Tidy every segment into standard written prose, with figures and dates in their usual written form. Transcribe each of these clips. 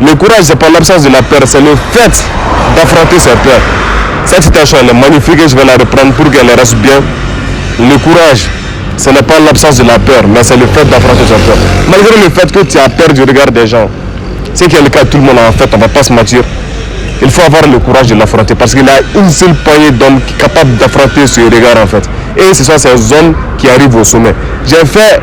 Le courage, c'est pas l'absence de la peur, c'est le fait d'affronter ses peurs. Cette citation elle est magnifique et je vais la reprendre pour qu'elle reste bien. Le courage, ce n'est pas l'absence de la peur, mais c'est le fait d'affronter sa peur. Malgré le fait que tu as peur du regard des gens, c'est qui est le cas de tout le monde en fait, on ne va pas se mentir. Il faut avoir le courage de l'affronter parce qu'il y a une seule poignée d'hommes capables d'affronter ce regard en fait. Et ce sont ces hommes qui arrivent au sommet. J'ai fait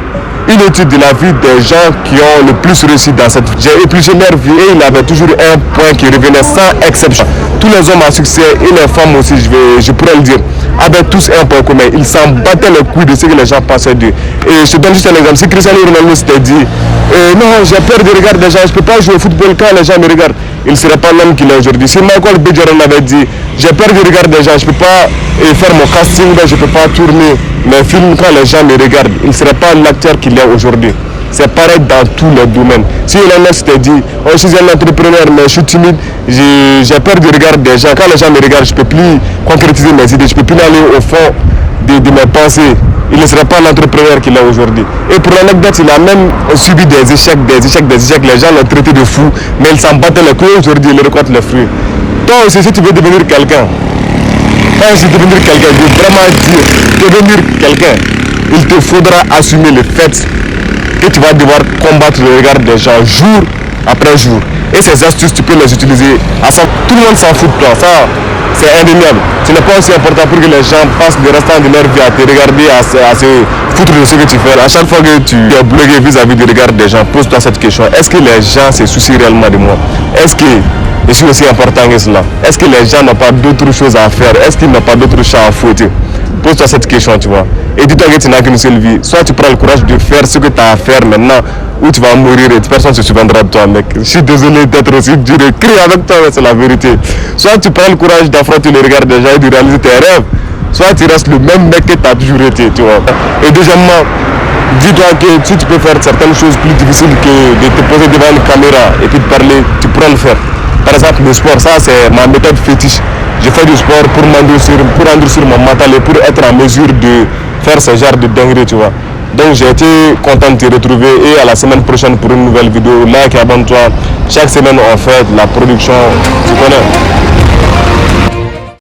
une étude de la vie des gens qui ont le plus réussi dans cette vie. J'ai épluché leur vie et il avait toujours un point qui revenait sans exception. Tous les hommes à succès et les femmes aussi, je pourrais le dire, avaient tous un point commun. Ils s'en battaient les couilles de ce que les gens pensaient d'eux. Et je te donne juste un exemple. Si Cristiano Ronaldo s'était dit non, j'ai peur du regard des gens, je ne peux pas jouer au football quand les gens me regardent, il ne serait pas l'homme qu'il est aujourd'hui. Si Michael B. Jordan avait dit j'ai peur du regard des gens, je ne peux pas faire mon casting, je ne peux pas tourner mes films quand les gens me regardent, il ne serait pas l'acteur qu'il est aujourd'hui. C'est pareil dans tous les domaines. Si Elon Musk s'était dit je suis un entrepreneur mais je suis timide, j'ai peur du regard des gens, quand les gens me regardent, je ne peux plus concrétiser mes idées, je ne peux plus aller au fond de mes pensées, il ne serait pas l'entrepreneur qu'il est aujourd'hui. Et pour l'anecdote, il a même subi des échecs. Les gens l'ont traité de fou, mais il s'en battait les couilles. Aujourd'hui, il récolte les fruits. Toi aussi, si tu veux devenir quelqu'un, de vraiment devenir quelqu'un, il te faudra assumer le fait que tu vas devoir combattre le regard des gens jour après jour. Et ces astuces, tu peux les utiliser à ça. Tout le monde s'en fout de toi. Ça, c'est indéniable. Ce n'est pas aussi important pour que les gens passent le restant de leur vie à te regarder, à se foutre de ce que tu fais. À chaque fois que tu es bloqué vis-à-vis du regard des gens, pose-toi cette question. Est-ce que les gens se soucient réellement de moi? Est-ce que je suis aussi important que cela? Est-ce que les gens n'ont pas d'autres choses à faire? Est-ce qu'ils n'ont pas d'autres chats à fouetter? Pose-toi cette question, tu vois. Et dis-toi que tu n'as qu'une seule vie. Soit tu prends le courage de faire ce que tu as à faire maintenant, ou tu vas mourir et personne ne se souviendra de toi, mec. Je suis désolé d'être aussi dur et crie avec toi, mais c'est la vérité. Soit tu prends le courage d'affronter le regard des gens et de réaliser tes rêves, soit tu restes le même mec que tu as toujours été, tu vois. Et deuxièmement, dis-toi que si tu peux faire certaines choses plus difficiles que de te poser devant une caméra et puis de parler, tu pourras le faire. Par exemple, le sport, ça c'est ma méthode fétiche. Je fais du sport pour endurcir mon mental et pour être en mesure de faire ce genre de dinguerie, tu vois. Donc j'ai été content de te retrouver et à la semaine prochaine pour une nouvelle vidéo. Like et abonne-toi. Chaque semaine on fait de la production, tu connais.